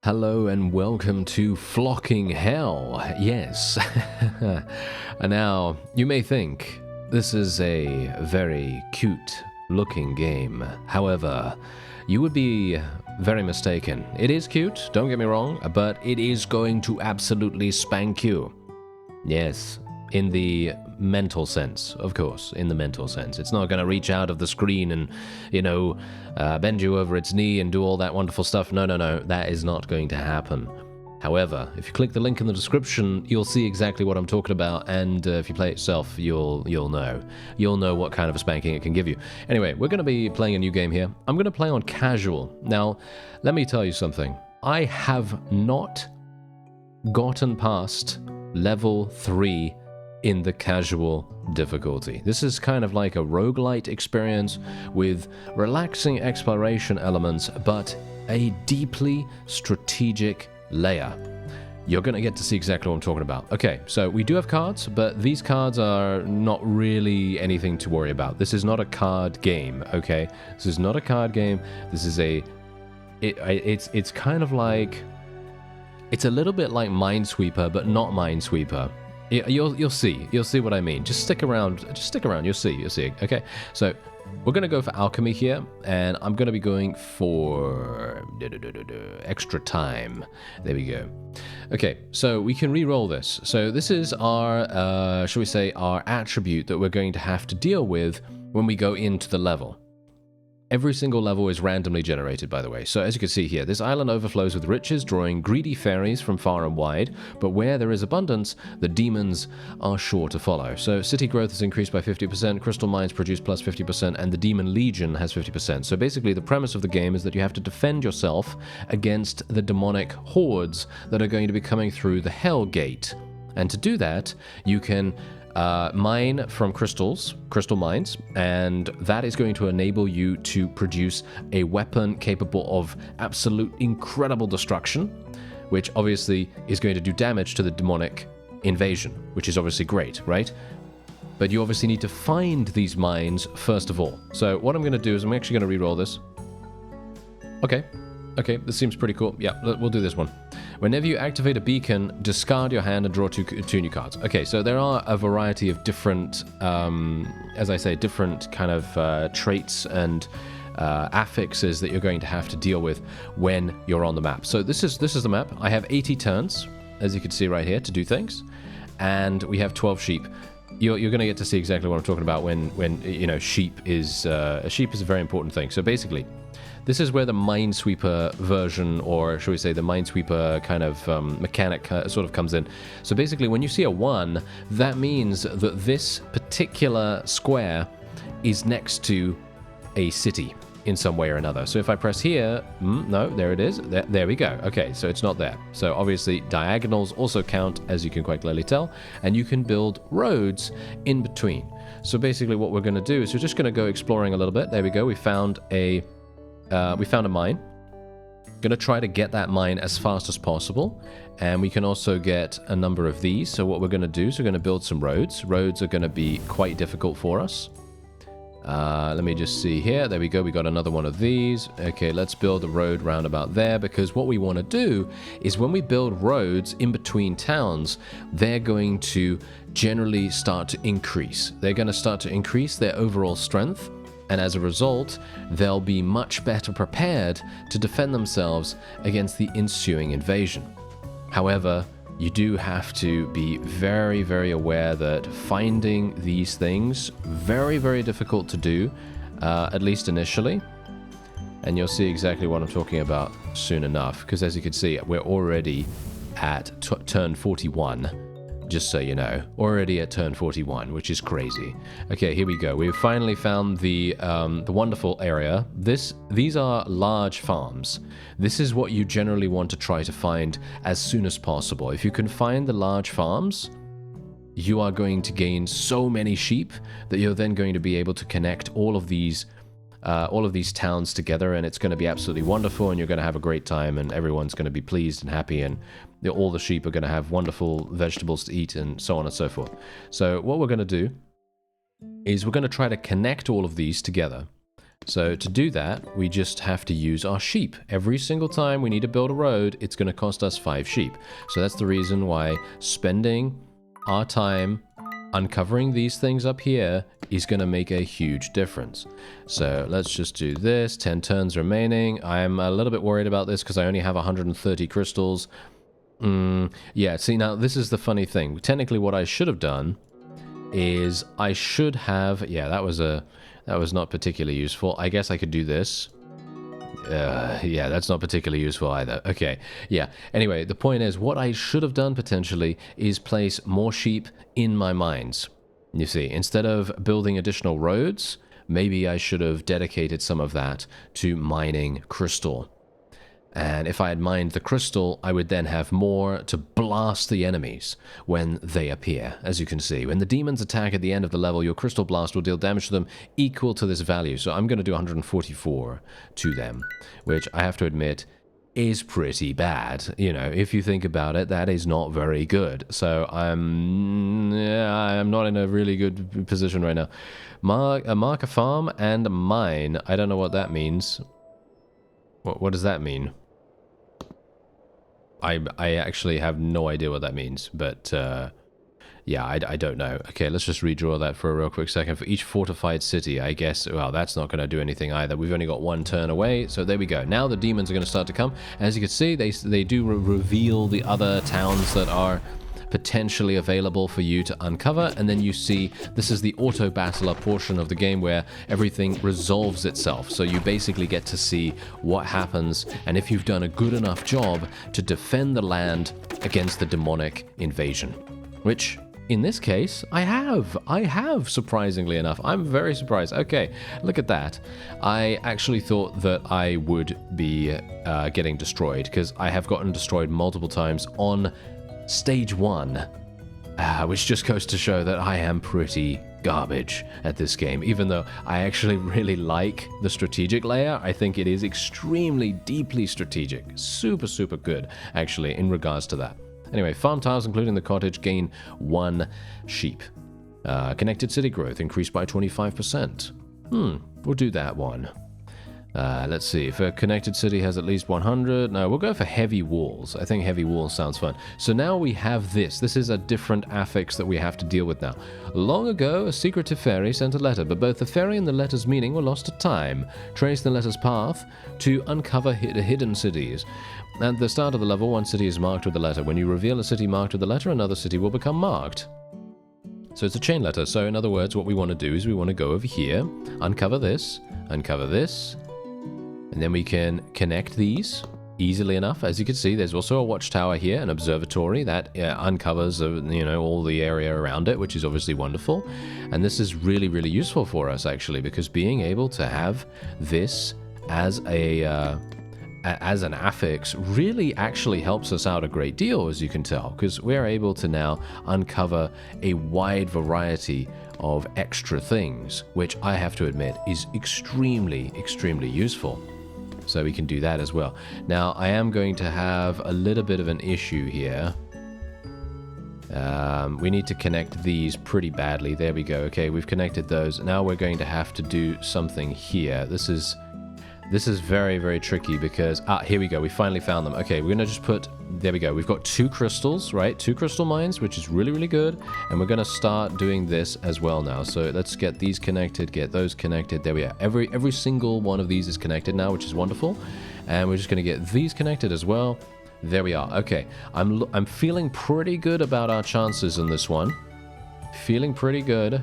Hello and welcome to Flocking Hell. Yes. And now, you may think this is a very cute looking game. However, you would be very mistaken. It is cute, don't get me wrong, but it is going to absolutely spank you. Yes, in the mental sense, of course, in the mental sense. It's not going to reach out of the screen and, bend you over its knee and do all that wonderful stuff. No, that is not going to happen. However, if you click the link in the description, you'll see exactly what I'm talking about, and if you play it yourself, you'll know. You'll know what kind of a spanking it can give you. Anyway, we're going to be playing a new game here. I'm going to play on casual. Now, let me tell you something. I have not gotten past level 3 in the casual difficulty. This is kind of like a roguelite experience with relaxing exploration elements, but a deeply strategic layer. You're going to get to see exactly what I'm talking about. Okay, so we do have cards, but these cards are not really anything to worry about. This is not a card game, okay? This is not a card game. This is it's kind of like, it's a little bit like Minesweeper, but not Minesweeper. You'll see what I mean. Just stick around, you'll see. Okay, so we're gonna go for alchemy here, and I'm gonna be going for extra time. There we go. Okay, so we can re-roll this. So this is our shall we say, our attribute that we're going to have to deal with when we go into the level. Every single level is randomly generated, by the way. So as you can see here, this island overflows with riches, drawing greedy fairies from far and wide. But where there is abundance, the demons are sure to follow. So city growth is increased by 50%, crystal mines produce plus 50%, and the demon legion has 50%. So basically the premise of the game is that you have to defend yourself against the demonic hordes that are going to be coming through the Hell Gate. And to do that, you can mine from crystal mines, and that is going to enable you to produce a weapon capable of absolute incredible destruction, which obviously is going to do damage to the demonic invasion, which is obviously great, right? But you obviously need to find these mines first of all. So what I'm going to do is I'm actually going to re-roll this. Okay, this seems pretty cool. Yeah, we'll do this one. Whenever you activate a beacon, discard your hand and draw two new cards. Okay, so there are a variety of different, as I say, different kind of traits and affixes that you're going to have to deal with when you're on the map. So this is the map. I have 80 turns, as you can see right here, to do things, and we have 12 sheep. You're going to get to see exactly what I'm talking about when sheep is a very important thing. So basically, this is where the Minesweeper version, or should we say the Minesweeper kind of mechanic sort of comes in. So basically, when you see a 1, that means that this particular square is next to a city in some way or another. So if I press here, no, there it is. There we go. Okay, so it's not there. So obviously, diagonals also count, as you can quite clearly tell, and you can build roads in between. So basically, what we're going to do is we're just going to go exploring a little bit. There we go. We found a mine. Gonna try to get that mine as fast as possible, and we can also get a number of these. So what we're gonna do is we're gonna build some roads. Roads are gonna be quite difficult for us. Let me just see here. There we go. We got another one of these. Okay, let's build a road round about there, because what we want to do is when we build roads in between towns, they're going to generally start to increase. They're going to start to increase their overall strength, and as a result, they'll be much better prepared to defend themselves against the ensuing invasion. However, you do have to be very, very aware that finding these things, very, very difficult to do, at least initially. And you'll see exactly what I'm talking about soon enough, because as you can see, we're already at turn 41. Just so you know, already at turn 41, which is crazy. Okay, here we go. We've finally found the wonderful area. These are large farms. This is what you generally want to try to find as soon as possible. If you can find the large farms, you are going to gain so many sheep that you're then going to be able to connect all of these towns together, and it's going to be absolutely wonderful, and you're going to have a great time, and everyone's going to be pleased and happy, and all the sheep are going to have wonderful vegetables to eat, and so on and so forth. So what we're going to do is we're going to try to connect all of these together So to do that, we just have to use our sheep. Every single time we need to build a road, it's going to cost us 5 sheep. So that's the reason why spending our time uncovering these things up here is going to make a huge difference. So let's just do this. 10 turns remaining. I'm a little bit worried about this because I only have 130 crystals. Yeah, see, now this is the funny thing. Technically what I should have done is I should have... Yeah, that was not particularly useful. I guess I could do this. Yeah, that's not particularly useful either. Okay, yeah. Anyway, the point is, what I should have done potentially is place more sheep in my mines. You see, instead of building additional roads, maybe I should have dedicated some of that to mining crystal. And if I had mined the crystal, I would then have more to blast the enemies when they appear. As you can see, when the demons attack at the end of the level, your crystal blast will deal damage to them equal to this value. So I'm going to do 144 to them, which I have to admit is pretty bad. You know, if you think about it, that is not very good. So I'm not in a really good position right now. Mark a farm and mine. I don't know what that means. What does that mean? I actually have no idea what that means, but yeah, I don't know. Okay, let's just redraw that for a real quick second. For each fortified city, I guess, well, that's not going to do anything either. We've only got 1 turn away, so there we go. Now the demons are going to start to come. As you can see, they do reveal the other towns that are potentially available for you to uncover, and then you see this is the auto battler portion of the game where everything resolves itself. So you basically get to see what happens and if you've done a good enough job to defend the land against the demonic invasion, which in this case I have, surprisingly enough. I'm very surprised. Okay, look at that. I actually thought that I would be getting destroyed, because I have gotten destroyed multiple times on Stage 1, which just goes to show that I am pretty garbage at this game. Even though I actually really like the strategic layer, I think it is extremely deeply strategic. Super, super good, actually, in regards to that. Anyway, farm tiles, including the cottage, gain 1 sheep. Connected city growth increased by 25%. We'll do that one. Let's see, if a connected city has at least 100, no, we'll go for heavy walls. I think heavy walls sounds fun. So now we have this. This is a different affix that we have to deal with now. Long ago, a secretive fairy sent a letter, but both the fairy and the letter's meaning were lost to time. Trace the letter's path to uncover hidden cities. At the start of the level, 1 city is marked with the letter. When you reveal a city marked with the letter, another city will become marked. So it's a chain letter. So in other words, what we want to do is we want to go over here, uncover this, and then we can connect these easily enough. As you can see, there's also a watchtower here, an observatory that uncovers, all the area around it, which is obviously wonderful. And this is really, really useful for us, actually, because being able to have this as an affix really actually helps us out a great deal, as you can tell, because we're able to now uncover a wide variety of extra things, which I have to admit is extremely, extremely useful. So we can do that as well. Now, I am going to have a little bit of an issue here. We need to connect these pretty badly. There we go. Okay, we've connected those. Now we're going to have to do something here. This is very, very tricky because... here we go. We finally found them. Okay, we're going to just put... There we go. We've got 2 crystals, right? 2 crystal mines, which is really, really good. And we're going to start doing this as well now. So let's get these connected, get those connected. There we are. Every single one of these is connected now, which is wonderful. And we're just going to get these connected as well. There we are. Okay. I'm feeling pretty good about our chances in this one. Feeling pretty good.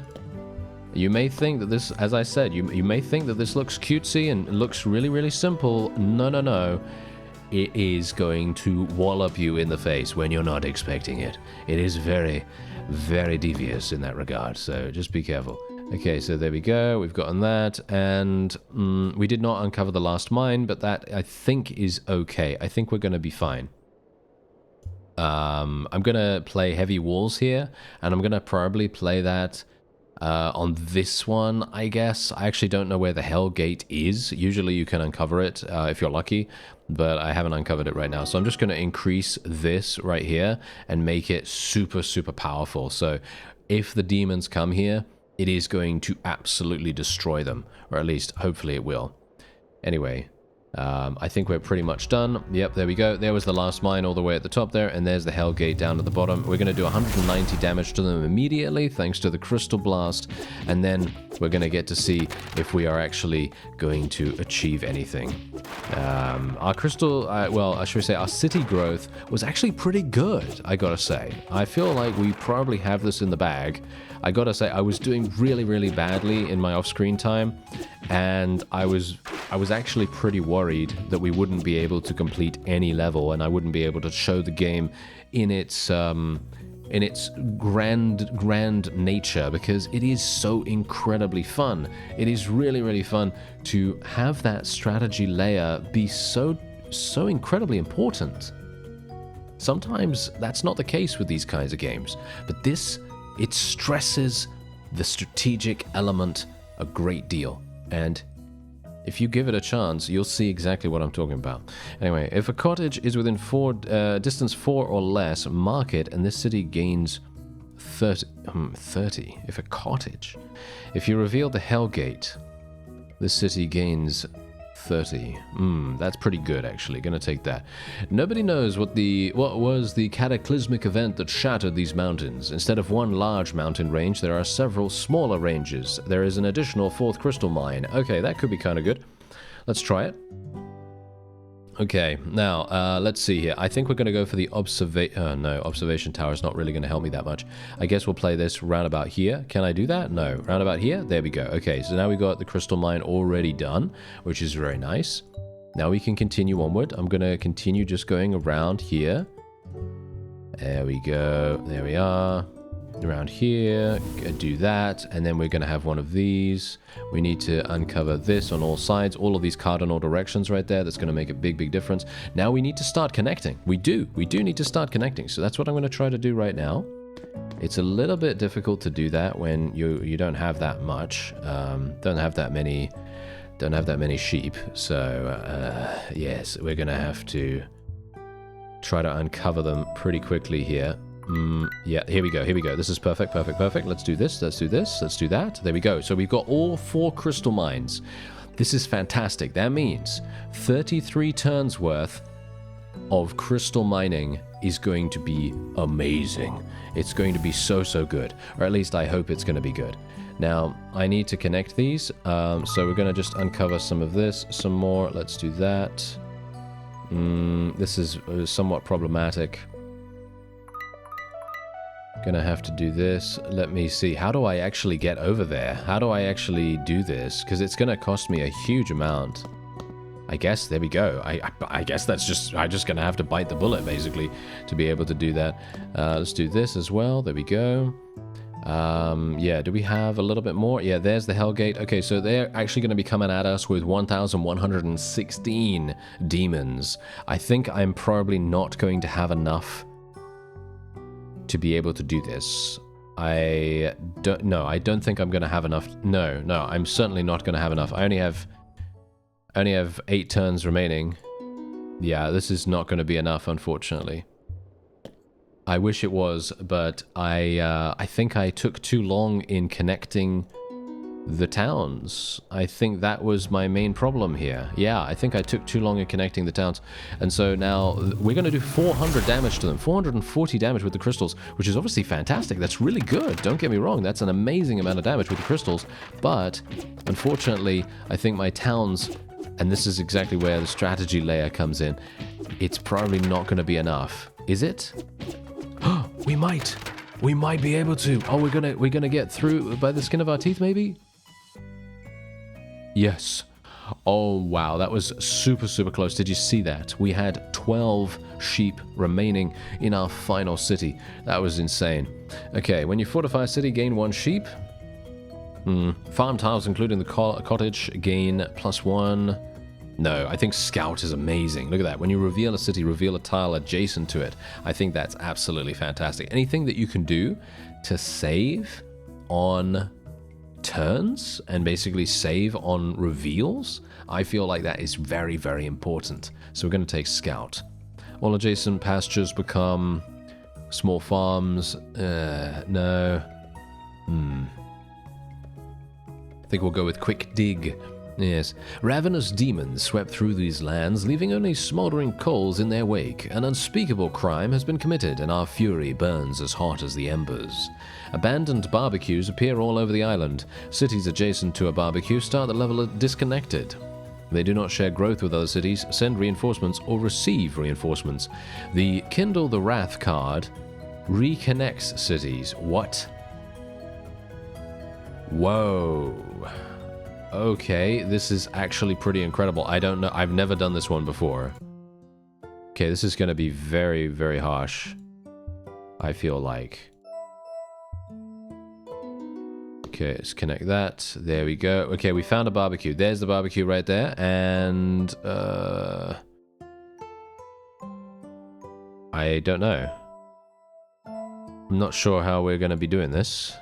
You may think that this, as I said, you may think that this looks cutesy and looks really, really simple. No, no, no. It is going to wallop you in the face when you're not expecting it. It is very, very devious in that regard, so just be careful. Okay, so there we go. We've gotten that, and we did not uncover the last mine, but that, I think, is okay. I think we're going to be fine. I'm going to play heavy walls here, and I'm going to probably play that on this one, I guess. I actually don't know where the Hell Gate is. Usually you can uncover it if you're lucky, but I haven't uncovered it right now. So I'm just going to increase this right here and make it super, super powerful. So if the demons come here, it is going to absolutely destroy them. Or at least, hopefully it will. Anyway, I think we're pretty much done. Yep, there we go. There was the last mine all the way at the top there, and there's the Hell Gate down at the bottom. We're going to do 190 damage to them immediately, thanks to the Crystal Blast, and then we're going to get to see if we are actually going to achieve anything. Our crystal, well, should we say our city growth was actually pretty good, I gotta say. I feel like we probably have this in the bag. I gotta say, I was doing really, really badly in my off-screen time, and I was actually pretty worried that we wouldn't be able to complete any level, and I wouldn't be able to show the game in its grand nature, because it is so incredibly fun. It is really, really fun to have that strategy layer be so incredibly important. Sometimes that's not the case with these kinds of games, but this, it stresses the strategic element a great deal, and if you give it a chance, you'll see exactly what I'm talking about. Anyway, if a cottage is within distance 4 or less, mark it, and this city gains 30. If a cottage. If you reveal the Hell Gate, this city gains 30. That's pretty good, actually. Gonna take that. Nobody knows what was the cataclysmic event that shattered these mountains. Instead of one large mountain range, there are several smaller ranges. There is an additional 4th crystal mine. Okay, that could be kind of good. Let's try it. Okay, now, let's see here. I think we're going to go for the observation tower is not really going to help me that much. I guess we'll play this roundabout here. Can I do that? No. Roundabout here? There we go. Okay, so now we've got the crystal mine already done, which is very nice. Now we can continue onward. I'm going to continue just going around here. There we go. There we are. Around here, do that, and then we're going to have one of these. We need to uncover this on all sides, all of these cardinal directions right there. That's going to make a big, big difference. Now we need to start connecting. We do need to start connecting. So that's what I'm going to try to do right now. It's a little bit difficult to do that when you don't have that much, don't have that many sheep. So yes, we're going to have to try to uncover them pretty quickly here. Yeah, here we go. This is perfect. Let's do this, let's do that. There we go. So we've got all 4 crystal mines. This is fantastic. That means 33 turns worth of crystal mining is going to be amazing. It's going to be so good. Or at least I hope it's going to be good. Now, I need to connect these. So we're going to just uncover some of this, some more. Let's do that. This is somewhat problematic. Gonna have to do this. Let me see. How do I actually get over there? How do I actually do this? Because it's gonna cost me a huge amount. I guess, there we go. I guess that's just, I'm just gonna have to bite the bullet, basically, to be able to do that. Let's do this as well. There we go. Yeah, do we have a little bit more? Yeah, there's the Hell Gate. Okay, so they're actually going to be coming at us with 1,116 demons. I think I'm probably not going to have enough to be able to do this. I don't think I'm going to have enough. No, I'm certainly not going to have enough. I only have 8 turns remaining. Yeah, this is not going to be enough, unfortunately. I wish it was, but I think I took too long in connecting the towns. I think that was my main problem here. Yeah, I think I took too long in connecting the towns. And so now we're going to do 400 damage to them. 440 damage with the crystals, which is obviously fantastic. That's really good. Don't get me wrong. That's an amazing amount of damage with the crystals. But unfortunately, I think my towns, and this is exactly where the strategy layer comes in, it's probably not going to be enough. Is it? We might be able to. Oh, we're gonna get through by the skin of our teeth, maybe? Yes. Oh, wow, that was super close. Did you see that? We had 12 sheep remaining in our final city. That was insane. Okay, when you fortify a city, gain 1 sheep. Farm tiles, including the cottage, gain +1. No, I think Scout is amazing. Look at that. When you reveal a city, reveal a tile adjacent to it. I think that's absolutely fantastic. Anything that you can do to save on turns and basically save on reveals, I feel like that is very important. So we're going to take Scout. All adjacent pastures become small farms. No. I think we'll go with quick dig. Yes. Ravenous demons swept through these lands, leaving only smoldering coals in their wake. An unspeakable crime has been committed, and our fury burns as hot as the embers. Abandoned barbecues appear all over the island. Cities adjacent to a barbecue start the level of disconnected. They do not share growth with other cities, send reinforcements, or receive reinforcements. The Kindle the Wrath card reconnects cities. What? Whoa. Okay, this is actually pretty incredible. I don't know. I've never done this one before. Okay, this is going to be very, very harsh. I feel like. Okay, let's connect that. There we go. Okay, we found a barbecue. There's the barbecue right there. And, I don't know. I'm not sure how we're going to be doing this.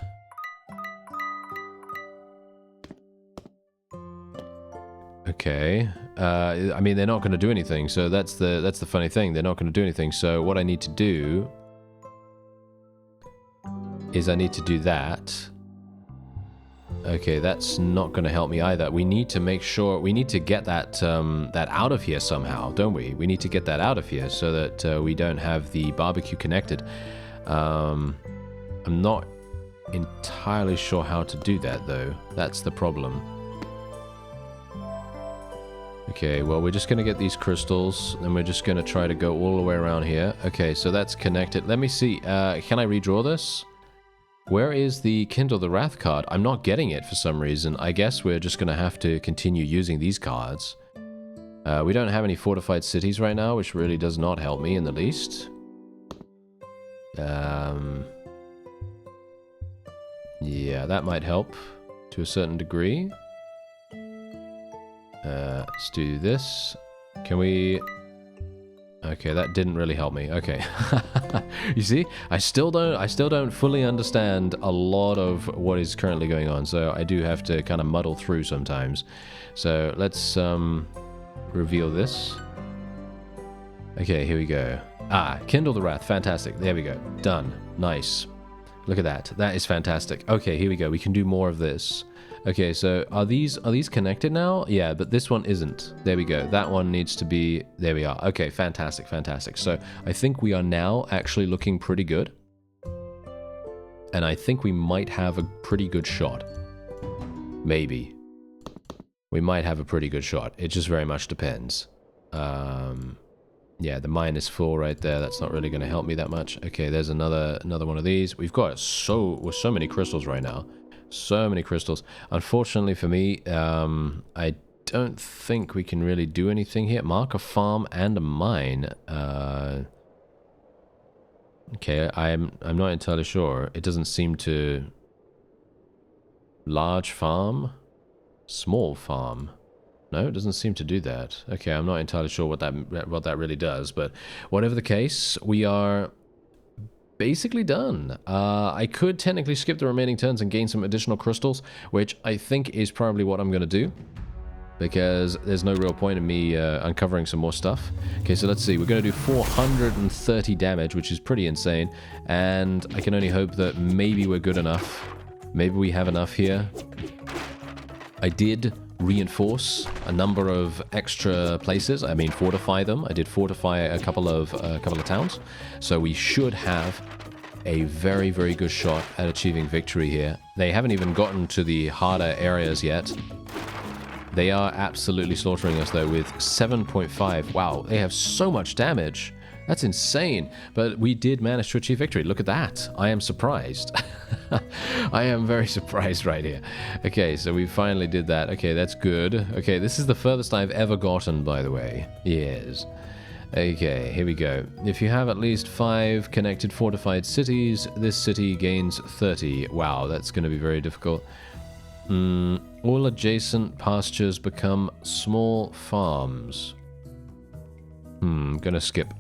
Okay. I mean, they're not going to do anything, so that's the funny thing. They're not going to do anything. So what I need to do is I need to do that. Okay, that's not going to help me either. We need to make sure we need to get that that out of here somehow, don't we? We need to get that out of here so that we don't have the barbecue connected. I'm not entirely sure how to do that though. That's the problem. Okay, well, we're just going to get these crystals, and we're just going to try to go all the way around here. Okay, so that's connected. Let me see. Can I redraw this? Where is the Kindle the Wrath card? I'm not getting it for some reason. I guess we're just going to have to continue using these cards. We don't have any fortified cities right now, which really does not help me in the least. Yeah, that might help to a certain degree. Let's do this. Can we... Okay, that didn't really help me. Okay. You see? I still don't fully understand a lot of what is currently going on, so I do have to kind of muddle through sometimes. So let's reveal this. Okay, here we go. Ah, Kindle the Wrath. Fantastic. There we go. Done. Nice. Look at that. That is fantastic. Okay, here we go. We can do more of this. Okay, so are these connected now? Yeah, but this one isn't. There we go. That one needs to be... There we are. Okay, fantastic, fantastic. So I think we are now actually looking pretty good. And I think we might have a pretty good shot. Maybe. We might have a pretty good shot. It just very much depends. Yeah, the -4 right there. That's not really going to help me that much. Okay, there's another one of these. We've got so many crystals right now. So many crystals. Unfortunately for me, I don't think we can really do anything here. Mark a farm and a mine. Okay, I'm not entirely sure. It doesn't seem to... Large farm? Small farm? No, it doesn't seem to do that. Okay, I'm not entirely sure what that really does, but whatever the case, we are basically done. I could technically skip the remaining turns and gain some additional crystals, which I think is probably what I'm going to do, because there's no real point in me uncovering some more stuff. Okay, so let's see. We're going to do 430 damage, which is pretty insane, and I can only hope that maybe we're good enough. Maybe we have enough here. I did reinforce a number of extra places. I mean, fortify them. I did fortify a couple of towns, so we should have a very, very good shot at achieving victory here. They haven't even gotten to the harder areas yet. They are absolutely slaughtering us though with 7.5. Wow, they have so much damage. That's insane. But we did manage to achieve victory. Look at that. I am surprised. I am very surprised right here. Okay, so we finally did that. Okay, that's good. Okay, this is the furthest I've ever gotten, by the way. Yes. Okay, here we go. If you have at least 5 connected fortified cities, this city gains 30. Wow, that's going to be very difficult. All adjacent pastures become small farms. Gonna skip.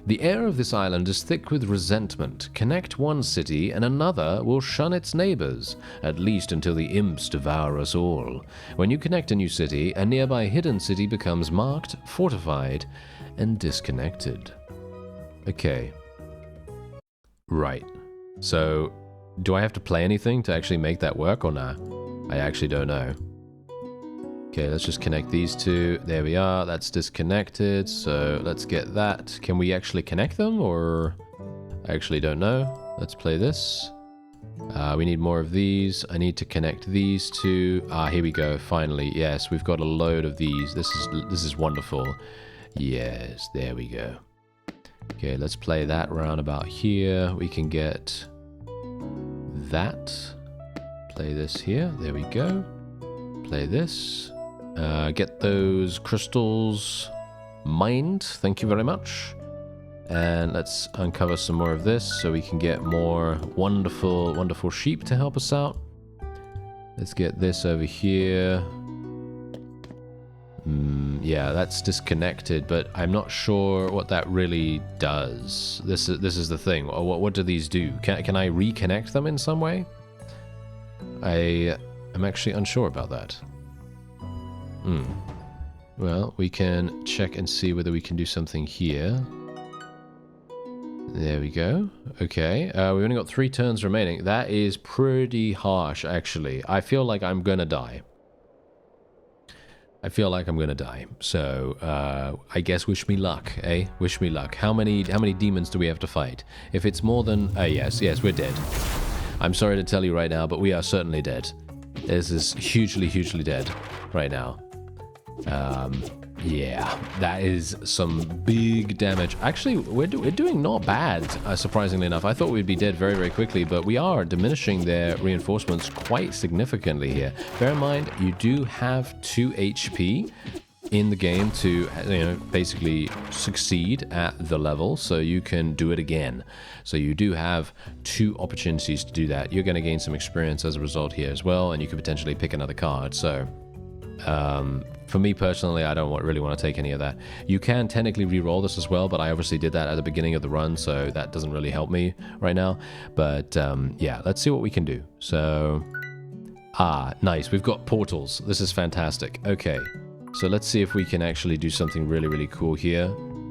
The air of this island is thick with resentment. Connect one city and another will shun its neighbors, at least until the imps devour us all. When you connect a new city, a nearby hidden city becomes marked, fortified, and disconnected. Okay. Right. So, do I have to play anything to actually make that work or not? I actually don't know. Okay, let's just connect these two. There we are. That's disconnected. So let's get that. Can we actually connect them, or I actually don't know. Let's play this. We need more of these. I need to connect these two. Here we go. Finally, yes, we've got a load of these. This is wonderful. Yes, there we go. Okay, let's play that round about here. We can get that. Play this here. There we go. Play this. Get those crystals mined. Thank you very much. And let's uncover some more of this so we can get more wonderful, wonderful sheep to help us out. Let's get this over here. Yeah, that's disconnected, but I'm not sure what that really does. This is the thing. What do these do? Can I reconnect them in some way? I'm actually unsure about that. Well, we can check and see whether we can do something here. There we go. Okay, we've only got 3 turns remaining. That is pretty harsh, actually. I feel like I'm gonna die. So, I guess wish me luck, eh? Wish me luck. How many demons do we have to fight? If it's more than... yes, we're dead. I'm sorry to tell you right now, but we are certainly dead. This is hugely, hugely dead right now. Yeah, that is some big damage. Actually, we're doing not bad, surprisingly enough. I thought we'd be dead very, very quickly, but we are diminishing their reinforcements quite significantly here. Bear in mind, you do have 2 HP in the game to, you know, basically succeed at the level, so you can do it again. So you do have 2 opportunities to do that. You're going to gain some experience as a result here as well, and you could potentially pick another card. So... for me personally, I don't really want to take any of that. You can technically re-roll this as well, but I obviously did that at the beginning of the run, so that doesn't really help me right now. But yeah, let's see what we can do. So, nice. We've got portals. This is fantastic. Okay, so let's see if we can actually do something really, really cool here.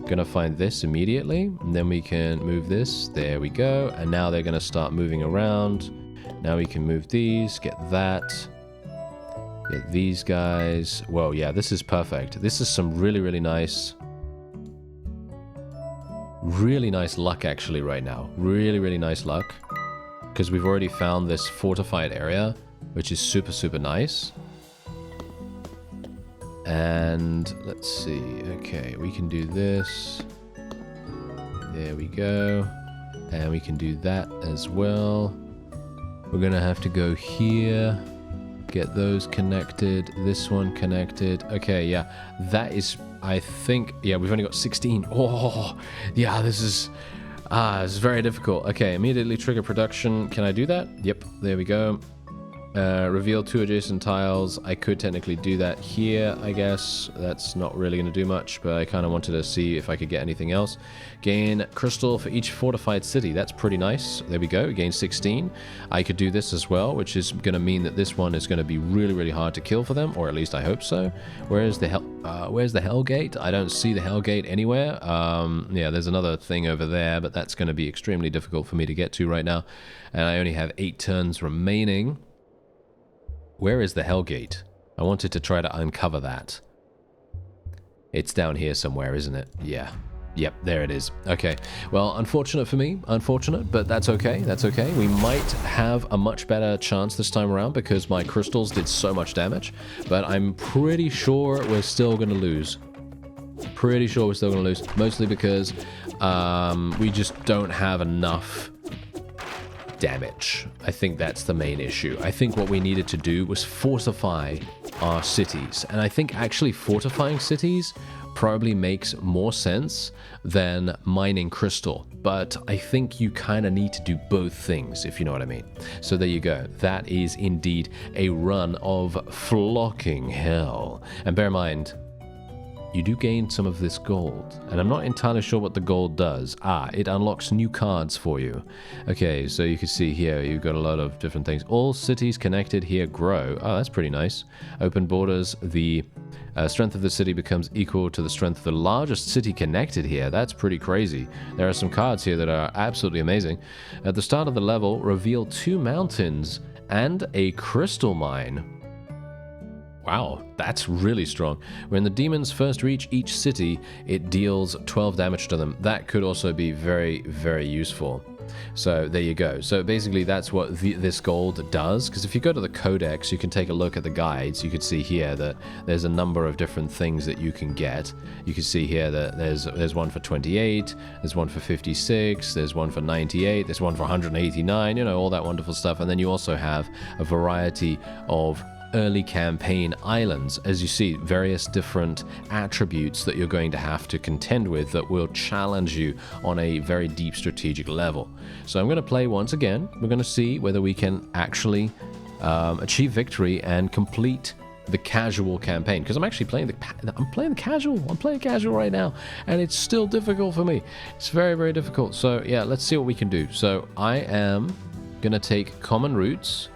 Gonna find this immediately, and then we can move this. There we go. And now they're gonna start moving around. Now we can move these, get that. Get these guys. Well, yeah, this is perfect. This is some really, really nice luck actually right now. Really, really nice luck. Because we've already found this fortified area, which is super, super nice. And let's see. Okay, we can do this. There we go. And we can do that as well. We're going to have to go here. Get those connected, this one connected. Okay, yeah, that is, I think, yeah, we've only got 16. Oh, yeah, this is very difficult. Okay, immediately trigger production. Can I do that? Yep, there we go. Reveal 2 adjacent tiles. I could technically do that here, I guess. That's not really going to do much, but I kind of wanted to see if I could get anything else. Gain crystal for each fortified city. That's pretty nice. There we go. Gain 16. I could do this as well, which is going to mean that this one is going to be really, really hard to kill for them, or at least I hope so. Where's the Hellgate? I don't see the Hellgate anywhere. Yeah, there's another thing over there, but that's going to be extremely difficult for me to get to right now. And I only have 8 turns remaining. Where is the Hellgate? I wanted to try to uncover that. It's down here somewhere, isn't it? Yeah. Yep, there it is. Okay. Well, unfortunate for me. Unfortunate, but that's okay. That's okay. We might have a much better chance this time around because my crystals did so much damage. But I'm pretty sure we're still going to lose. Pretty sure we're still going to lose. Mostly because we just don't have enough damage. I think that's the main issue. I think what we needed to do was fortify our cities. And I think actually fortifying cities probably makes more sense than mining crystal. But I think you kind of need to do both things, if you know what I mean. So there you go. That is indeed a run of flocking hell. And bear in mind, you do gain some of this gold, and I'm not entirely sure what the gold does. It unlocks new cards for you. Okay, so you can see here, you've got a lot of different things. All cities connected here grow. Oh, that's pretty nice. Open borders, the strength of the city becomes equal to the strength of the largest city connected here. That's pretty crazy. There are some cards here that are absolutely amazing. At the start of the level, reveal 2 mountains and a crystal mine. Wow, that's really strong. When the demons first reach each city, it deals 12 damage to them. That could also be very, very useful. So there you go. So basically that's what this gold does, because if you go to the codex, you can take a look at the guides. You could see here that there's a number of different things that you can get. You can see here that there's one for 28, there's one for 56, there's one for 98, there's one for 189, you know, all that wonderful stuff. And then you also have a variety of early campaign islands, as you see, various different attributes that you're going to have to contend with that will challenge you on a very deep strategic level. So I'm going to play once again. We're going to see whether we can actually achieve victory and complete the casual campaign, because I'm actually playing casual. I'm playing casual right now, and it's still difficult for me. It's very, very difficult. So yeah, let's see what we can do. So I am going to take common roots.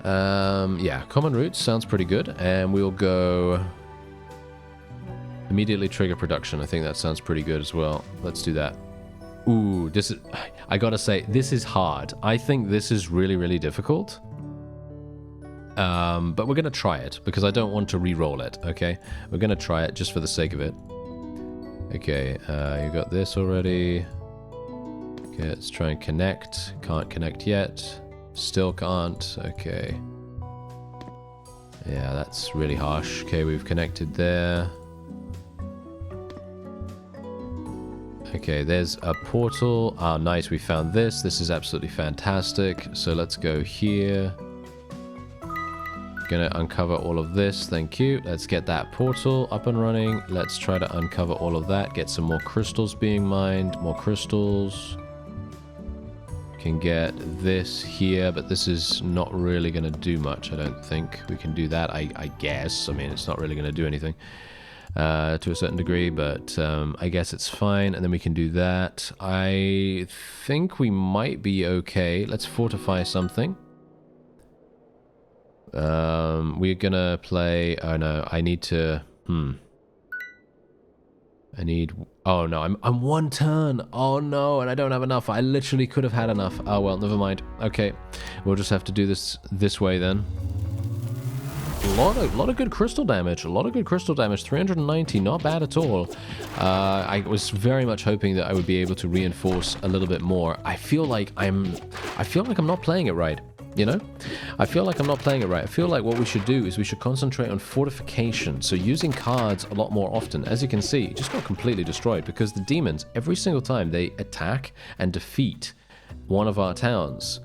Yeah, common roots sounds pretty good, and we'll go immediately trigger production. I think that sounds pretty good as well. Let's do that. Ooh, this is, I gotta say, this is hard. I think this is really, really difficult. But we're gonna try it, because I don't want to re-roll it, okay? We're gonna try it just for the sake of it. Okay, you got this already. Okay, let's try and connect. Can't connect yet. Still can't. Okay. Yeah, that's really harsh. Okay, we've connected there. Okay, there's a portal. Ah, nice, we found this. This is absolutely fantastic. So let's go here. Gonna uncover all of this. Thank you. Let's get that portal up and running. Let's try to uncover all of that. Get some more crystals being mined. More crystals. Can get this here, but this is not really going to do much, I don't think. We can do that, I guess. I mean, it's not really going to do anything to a certain degree, but I guess it's fine. And then we can do that. I think we might be okay. Let's fortify something. We're going to play... Oh, no, I need to... I need... Oh no, I'm one turn. Oh no, and I don't have enough. I literally could have had enough. Oh well, never mind. Okay, we'll just have to do this way then. A lot of good crystal damage. A lot of good crystal damage. 390, not bad at all. I was very much hoping that I would be able to reinforce a little bit more. I feel like I'm not playing it right. You know? I feel like I'm not playing it right. I feel like what we should do is we should concentrate on fortification. So using cards a lot more often. As you can see, it just got completely destroyed because the demons, every single time they attack and defeat one of our towns,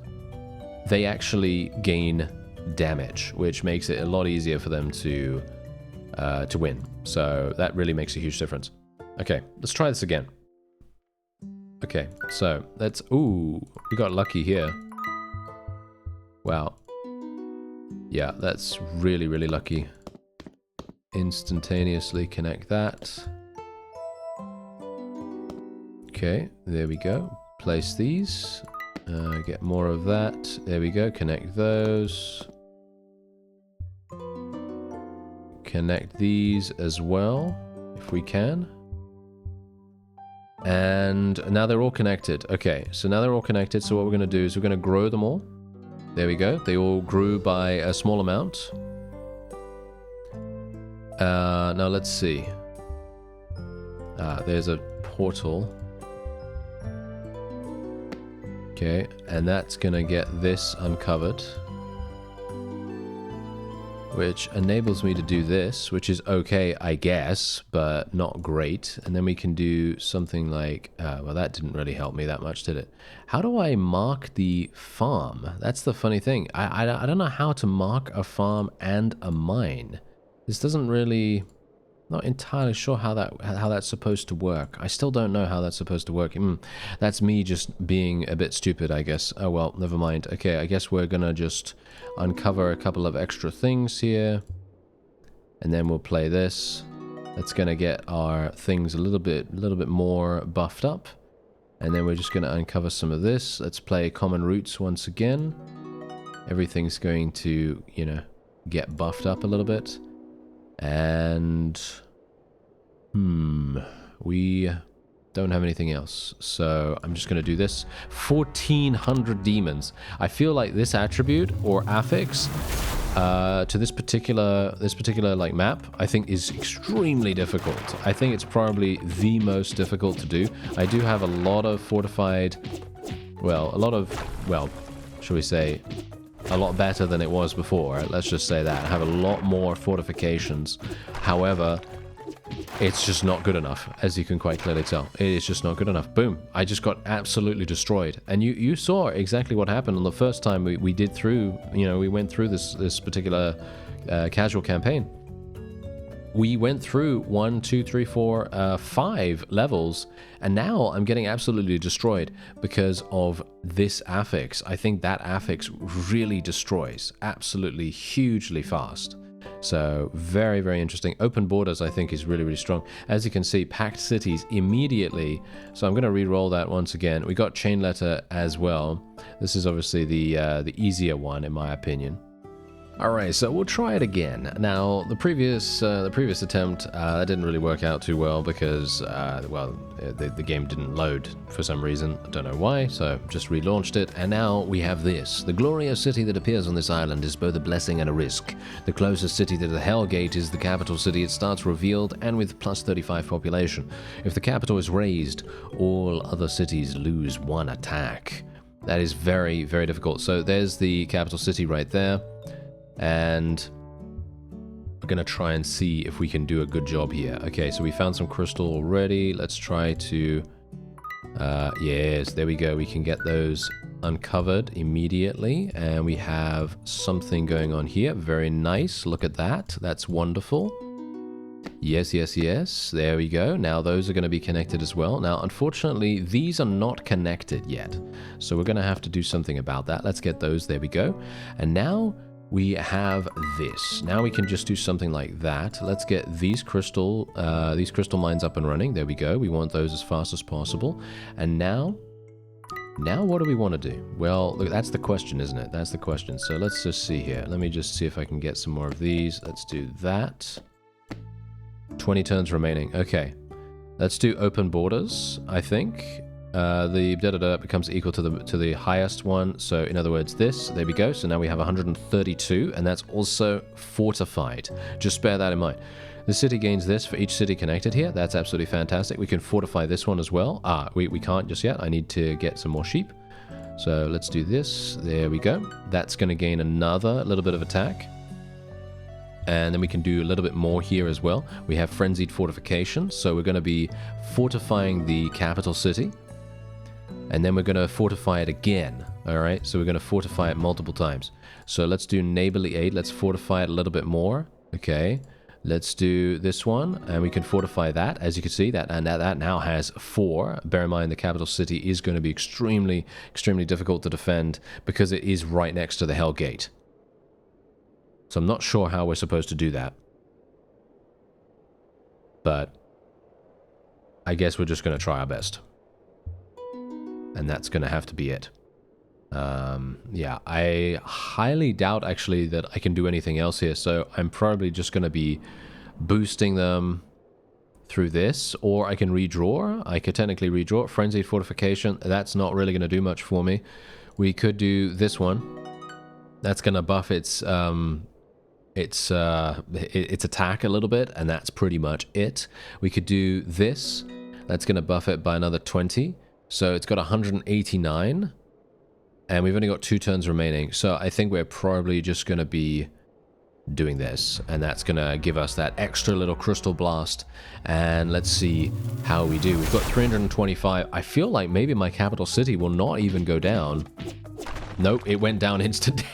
they actually gain damage, which makes it a lot easier for them to win. So that really makes a huge difference. Okay, let's try this again. Okay, so let's... Ooh, we got lucky here. Wow. Yeah, that's really, really lucky. Instantaneously connect that. Okay, there we go. Place these. Get more of that. There we go. Connect those. Connect these as well, if we can. And now they're all connected. Okay, so now they're all connected. So what we're going to do is we're going to grow them all. There we go. They all grew by a small amount. Now let's see. There's a portal. Okay, and that's gonna get this uncovered. Which enables me to do this, which is okay, I guess, but not great. And then we can do something like... well, that didn't really help me that much, did it? How do I mark the farm? That's the funny thing. I don't know how to mark a farm and a mine. This doesn't really... Not entirely sure how that's supposed to work. I still don't know how that's supposed to work. That's me just being a bit stupid, I guess. Oh well, never mind. Okay, I guess we're gonna just uncover a couple of extra things here. And then we'll play this. That's gonna get our things a little bit more buffed up. And then we're just gonna uncover some of this. Let's play common roots once again. Everything's going to, you know, get buffed up a little bit. And we Don't have anything else. So I'm just going to do this. 1,400 demons. I feel like this attribute or affix to this particular like map, I think is extremely difficult. I think it's probably the most difficult to do. I do have a lot of fortified, well, shall we say, a lot better than it was before. Let's just say that. I have a lot more fortifications. However, it's just not good enough, as you can quite clearly tell. It is just not good enough. Boom. I just got absolutely destroyed. And you saw exactly what happened on the first time we did through, we went through this particular casual campaign. We went through 1, 2, 3, 4, 5 levels, and now I'm getting absolutely destroyed because of this affix. I think that affix really destroys absolutely hugely fast. So very, very interesting. Open borders, I think, is really, really strong. As you can see, packed cities immediately. So I'm going to re-roll that once again. We got chain letter as well. This is obviously the easier one, in my opinion. All right, so we'll try it again. Now, the previous attempt that didn't really work out too well because, the game didn't load for some reason. I don't know why, so just relaunched it. And now we have this. The glorious city that appears on this island is both a blessing and a risk. The closest city to the Hellgate is the capital city. It starts revealed and with plus 35 population. If the capital is razed, all other cities lose 1 attack. That is very, very difficult. So there's the capital city right there. And we're going to try and see if we can do a good job here. Okay, so we found some crystal already. Let's try to... yes, there we go. We can get those uncovered immediately. And we have something going on here. Very nice. Look at that. That's wonderful. Yes, yes, yes. There we go. Now those are going to be connected as well. Now, unfortunately, these are not connected yet. So we're going to have to do something about that. Let's get those. There we go. And now... we have this. Now we can just do something like that. Let's get these crystal mines up and running. There we go. We want those as fast as possible. And now what do we want to do? Well, look, that's the question, isn't it? That's the question. So let's just see here. Let me just see if I can get some more of these. Let's do that. 20 turns remaining. Okay. Let's do open borders, I think. The da-da-da becomes equal to the highest one. So in other words, this, there we go. So now we have 132, and that's also fortified. Just bear that in mind. The city gains this for each city connected here. That's absolutely fantastic. We can fortify this one as well. We can't just yet. I need to get some more sheep. So let's do this. There we go. That's going to gain another little bit of attack. And then we can do a little bit more here as well. We have frenzied fortification. So we're going to be fortifying the capital city. And then we're going to fortify it again. All right, so we're going to fortify it multiple times. So let's do neighborly aid. Let's fortify it a little bit more. Okay, let's do this one, and we can fortify that. As you can see, that now has 4. Bear in mind, the capital city is going to be extremely, extremely difficult to defend because it is right next to the Hell Gate. So I'm not sure how we're supposed to do that. But I guess we're just going to try our best. And that's going to have to be it. Yeah, I highly doubt, actually, that I can do anything else here. So I'm probably just going to be boosting them through this. Or I can redraw. I could technically redraw. Frenzied Fortification. That's not really going to do much for me. We could do this one. That's going to buff its attack a little bit. And that's pretty much it. We could do this. That's going to buff it by another 20. So it's got 189, and we've only got 2 turns remaining. So I think we're probably just going to be doing this, and that's going to give us that extra little crystal blast. And let's see how we do. We've got 325. I feel like maybe my capital city will not even go down. Nope, it went down instantly.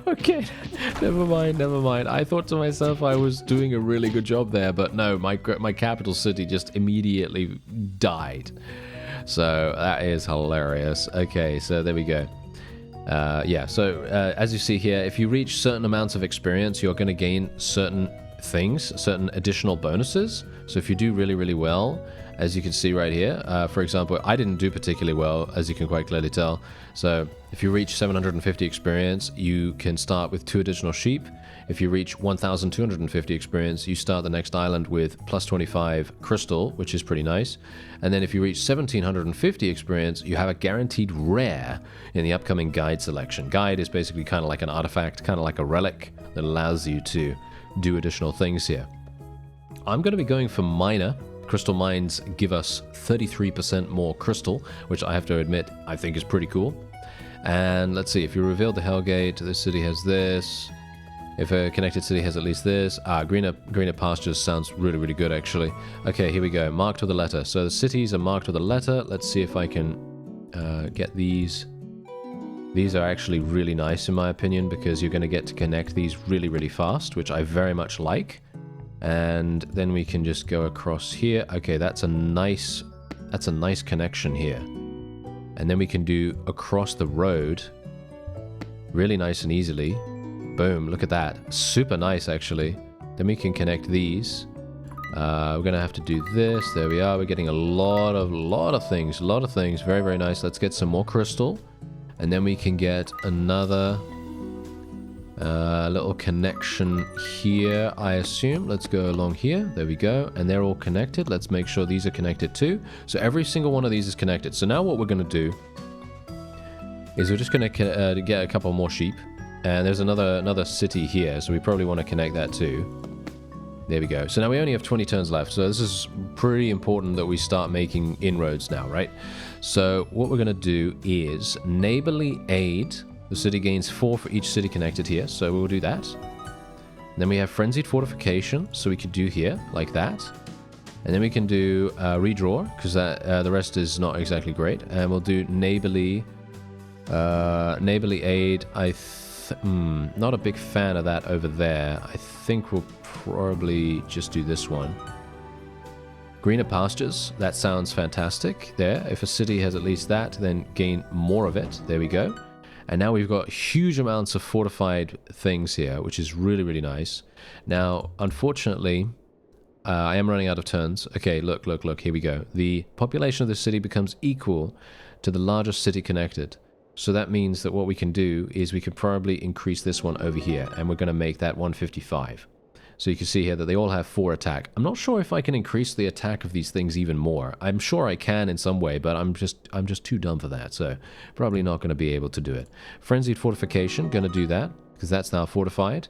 Okay, never mind, never mind. I thought to myself I was doing a really good job there, but no, my capital city just immediately died. So that is hilarious. Okay, so there we go. Yeah, so as you see here, if you reach certain amounts of experience, you're going to gain certain things, certain additional bonuses. So if you do really, really well, as you can see right here, for example, I didn't do particularly well, as you can quite clearly tell. So if you reach 750 experience, you can start with 2 additional sheep. If you reach 1250 experience, you start the next island with plus 25 crystal, which is pretty nice. And then if you reach 1750 experience, you have a guaranteed rare in the upcoming guide selection. Guide is basically kind of like an artifact, kind of like a relic that allows you to do additional things here. I'm going to be going for miner. Crystal mines give us 33% more crystal, which I have to admit I think is pretty cool. And let's see, if you reveal the Hellgate, this city has this. If a connected city has at least this. Greener pastures sounds really, really good actually. Okay, here we go. Marked with a letter. So the cities are marked with a letter. Let's see if I can get these. These are actually really nice in my opinion, because you're going to get to connect these really, really fast, which I very much like. And then we can just go across here. Okay, that's a nice connection here. And then we can do across the road really nice and easily. Boom, look at that. Super nice actually. Then we can connect these. We're gonna have to do this. There we are. We're getting a lot of things. Very, very nice. Let's get some more crystal. And then we can get another little connection here, I assume. Let's go along here. There we go. And they're all connected. Let's make sure these are connected too. So every single one of these is connected. So now what we're going to do is we're just going to get a couple more sheep. And there's another city here. So we probably want to connect that too. There we go. So now we only have 20 turns left. So this is pretty important that we start making inroads now, right? So what we're going to do is neighborly aid. The city gains 4 for each city connected here, so we'll do that. Then we have Frenzied Fortification, so we could do here, like that. And then we can do Redraw, because the rest is not exactly great. And we'll do Neighborly Aid. Not a big fan of that over there. I think we'll probably just do this one. Greener Pastures, that sounds fantastic there. If a city has at least that, then gain more of it. There we go. And now we've got huge amounts of fortified things here, which is really, really nice. Now, unfortunately, I am running out of turns. Okay, look, here we go. The population of the city becomes equal to the largest city connected. So that means that what we can do is we could probably increase this one over here, and we're going to make that 155. So you can see here that they all have 4 attack. I'm not sure if I can increase the attack of these things even more. I'm sure I can in some way, but I'm just too dumb for that, so probably not going to be able to do it. Frenzied Fortification, going to do that, because that's now fortified.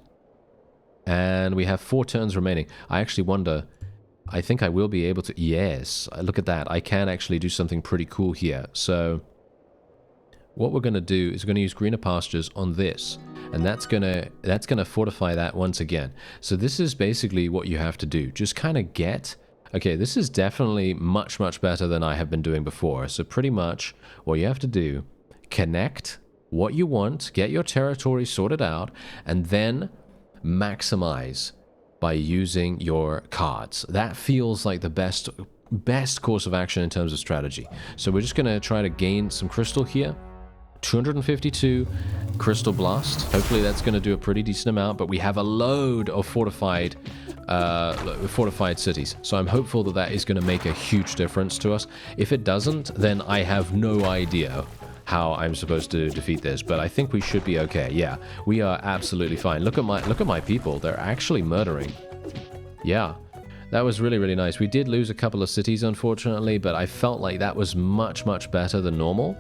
And we have 4 turns remaining. I actually wonder, I think I will be able to, yes, look at that. I can actually do something pretty cool here. So what we're going to do is we're going to use Greener Pastures on this. And that's gonna fortify that once again. So this is basically what you have to do. Just kind of get, okay, this is definitely much, much better than I have been doing before. So pretty much what you have to do, connect what you want, get your territory sorted out, and then maximize by using your cards. That feels like the best course of action in terms of strategy. So we're just gonna try to gain some crystal here. 252 crystal blast. Hopefully that's going to do a pretty decent amount, but we have a load of fortified cities. So I'm hopeful that that is going to make a huge difference to us. If it doesn't, then I have no idea how I'm supposed to defeat this, but I think we should be okay. Yeah, we are absolutely fine. Look at my people. They're actually murdering. Yeah. That was really, really nice. We did lose a couple of cities, unfortunately, but I felt like that was much, much better than normal.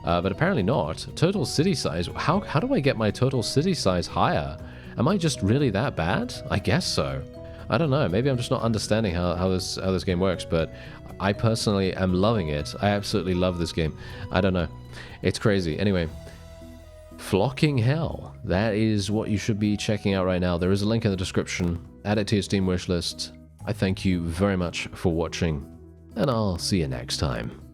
But apparently not. Total city size. How do I get my total city size higher? Am I just really that bad? I guess so. I don't know. Maybe I'm just not understanding how this game works, but I personally am loving it. I absolutely love this game. I don't know. It's crazy. Anyway, Flocking Hell. That is what you should be checking out right now. There is a link in the description. Add it to your Steam wishlist. I thank you very much for watching, and I'll see you next time.